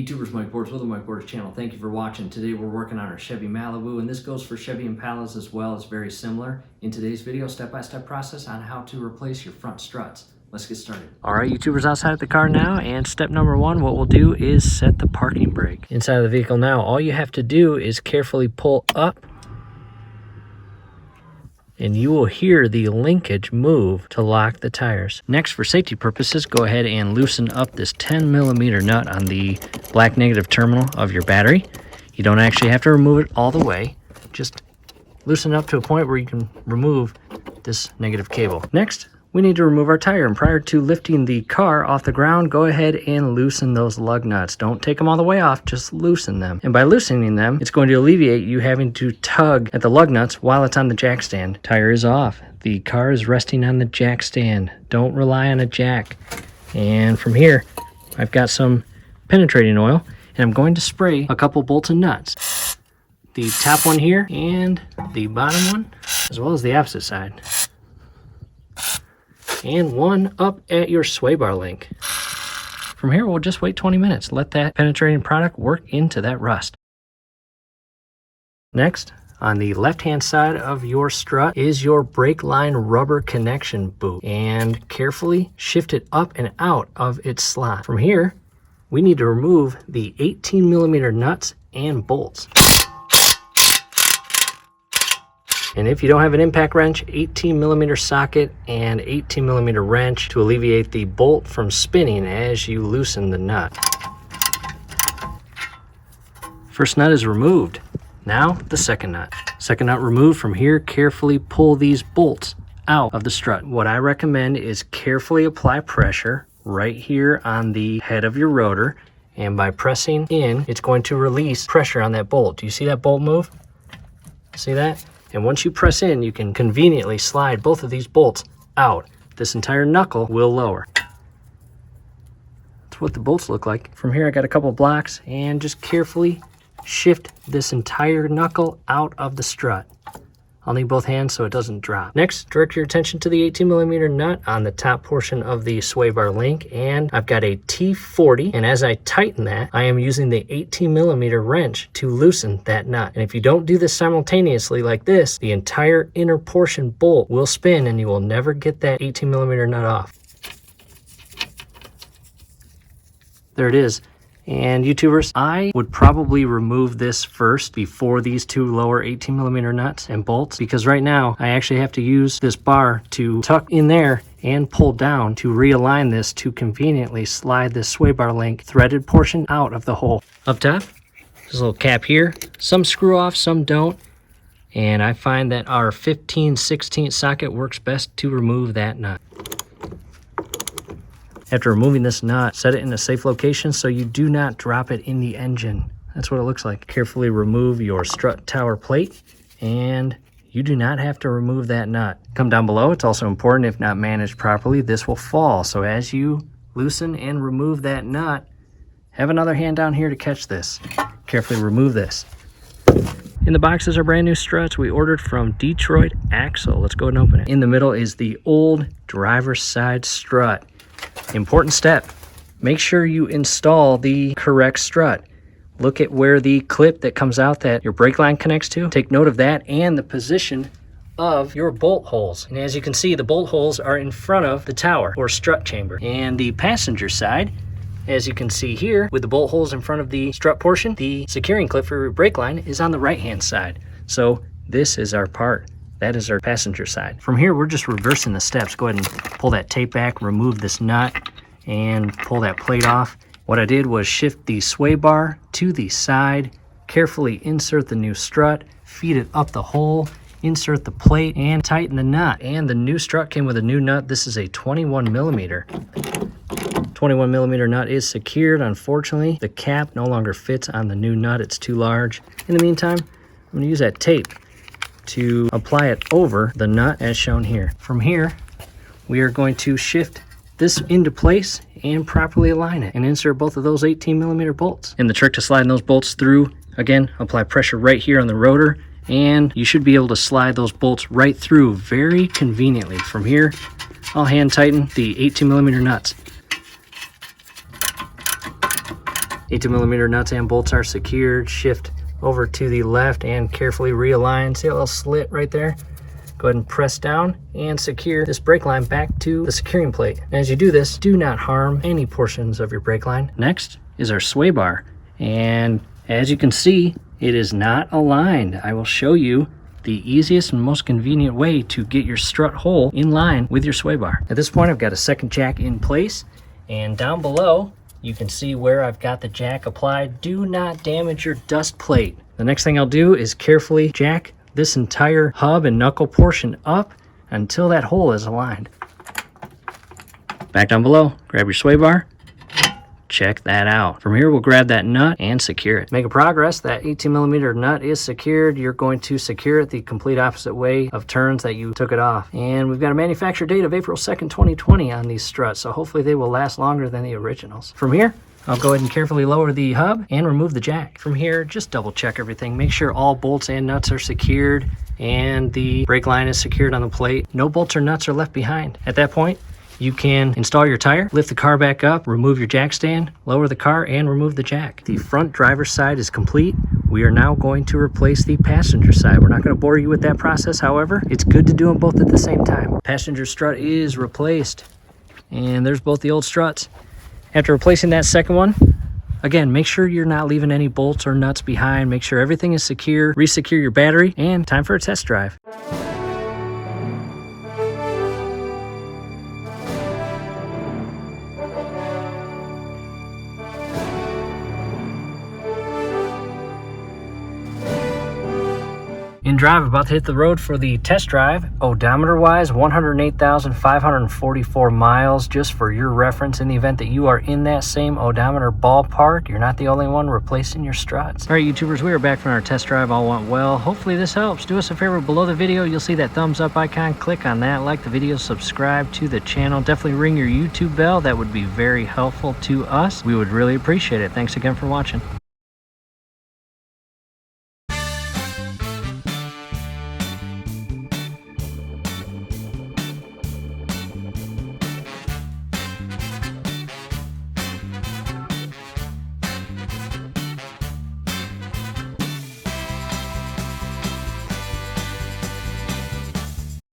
YouTubers, Mike Borders with the Mike Borders channel. Thank you for watching. Today we're working on our Chevy Malibu, and this goes for Chevy Impalas as well. It's very similar. In today's video, step-by-step process on how to replace your front struts. Let's get started. All right, YouTubers outside of the car now, and step number one, what we'll do is set the parking brake. Inside of the vehicle now, all you have to do is carefully pull up, and you will hear the linkage move to lock the tires. Next, for safety purposes, go ahead and loosen up this 10mm nut on the black negative terminal of your battery. You don't actually have to remove it all the way. Just loosen it up to a point where you can remove this negative cable. Next, we need to remove our tire, and prior to lifting the car off the ground, go ahead and loosen those lug nuts. Don't take them all the way off, just loosen them. And by loosening them, it's going to alleviate you having to tug at the lug nuts while it's on the jack stand. Tire is off. The car is resting on the jack stand. Don't rely on a jack. And from here, I've got some penetrating oil, and I'm going to spray a couple bolts and nuts. The top one here and the bottom one, as well as the opposite side. And one up at your sway bar link. From here, we'll just wait 20 minutes. Let that penetrating product work into that rust. Next, on the left-hand side of your strut is your brake line rubber connection boot. And carefully shift it up and out of its slot. From here, we need to remove the 18mm nuts and bolts. And if you don't have an impact wrench, 18mm socket and 18mm wrench to alleviate the bolt from spinning as you loosen the nut. First nut is removed. Now the second nut. Second nut removed. From here, carefully pull these bolts out of the strut. What I recommend is carefully apply pressure right here on the head of your rotor. And by pressing in, it's going to release pressure on that bolt. Do you see that bolt move? See that? And once you press in, you can conveniently slide both of these bolts out. This entire knuckle will lower. That's what the bolts look like. From here, I got a couple blocks, and just carefully shift this entire knuckle out of the strut. I'll need both hands so it doesn't drop. Next, direct your attention to the 18mm nut on the top portion of the sway bar link, and I've got a T40, and as I tighten that, I am using the 18mm wrench to loosen that nut. And if you don't do this simultaneously like this, the entire inner portion bolt will spin and you will never get that 18mm nut off. There it is. And YouTubers, I would probably remove this first before these two lower 18mm nuts and bolts, because right now I actually have to use this bar to tuck in there and pull down to realign this to conveniently slide this sway bar link threaded portion out of the hole. Up top, there's a little cap here. Some screw off, some don't. And I find that our 15/16 socket works best to remove that nut. After removing this nut, set it in a safe location so you do not drop it in the engine. That's what it looks like. Carefully remove your strut tower plate, and you do not have to remove that nut. Come down below. It's also important, if not managed properly, this will fall. So as you loosen and remove that nut, have another hand down here to catch this. Carefully remove this. In the boxes are brand new struts we ordered from Detroit Axle. Let's go ahead and open it. In the middle is the old driver's side strut. Important step, make sure you install the correct strut. Look at where the clip that comes out that your brake line connects to. Take note of that and the position of your bolt holes. And as you can see, the bolt holes are in front of the tower or strut chamber. And the passenger side, as you can see here, with the bolt holes in front of the strut portion, the securing clip for your brake line is on the right-hand side. So this is our part. That is our passenger side. From here, we're just reversing the steps. Go ahead and pull that tape back, remove this nut, and pull that plate off. What I did was shift the sway bar to the side, carefully insert the new strut, feed it up the hole, insert the plate, and tighten the nut. And the new strut came with a new nut. This is a 21mm. 21mm nut is secured. Unfortunately, the cap no longer fits on the new nut. It's too large. In the meantime, I'm going to use that tape to apply it over the nut as shown here. From here, we are going to shift this into place and properly align it and insert both of those 18mm bolts. And the trick to sliding those bolts through, again, apply pressure right here on the rotor, and you should be able to slide those bolts right through very conveniently. From here, I'll hand tighten the 18mm nuts. 18mm nuts and bolts are secured. Shift over to the left and carefully realign. See a little slit right there? Go ahead and press down and secure this brake line back to the securing plate. And as you do this, do not harm any portions of your brake line. Next is our sway bar. And as you can see, it is not aligned. I will show you the easiest and most convenient way to get your strut hole in line with your sway bar. At this point, I've got a second jack in place, and down below, you can see where I've got the jack applied. Do not damage your dust plate. The next thing I'll do is carefully jack this entire hub and knuckle portion up until that hole is aligned. Back down below, grab your sway bar. Check that out. From here, we'll grab that nut and secure it. Making progress. That 18mm nut is secured. You're going to secure it the complete opposite way of turns that you took it off. And we've got a manufacture date of April 2nd, 2020 on these struts, so hopefully they will last longer than the originals. From here, I'll go ahead and carefully lower the hub and remove the jack. From here, just double check everything. Make sure all bolts and nuts are secured and the brake line is secured on the plate. No bolts or nuts are left behind. At that point, you can install your tire, lift the car back up, remove your jack stand, lower the car, and remove the jack. The front driver's side is complete. We are now going to replace the passenger side. We're not going to bore you with that process, however. It's good to do them both at the same time. Passenger strut is replaced, and there's both the old struts. After replacing that second one, again, make sure you're not leaving any bolts or nuts behind. Make sure everything is secure. Resecure your battery, and time for a test drive. In drive, about to hit the road for the test drive. Odometer wise, 108,544 miles. Just for your reference, in the event that you are in that same odometer ballpark, you're not the only one replacing your struts. All right, YouTubers, we are back from our test drive. All went well. Hopefully this helps. Do us a favor, below the video, you'll see that thumbs up icon. Click on that, like the video, subscribe to the channel. Definitely ring your YouTube bell. That would be very helpful to us. We would really appreciate it. Thanks again for watching.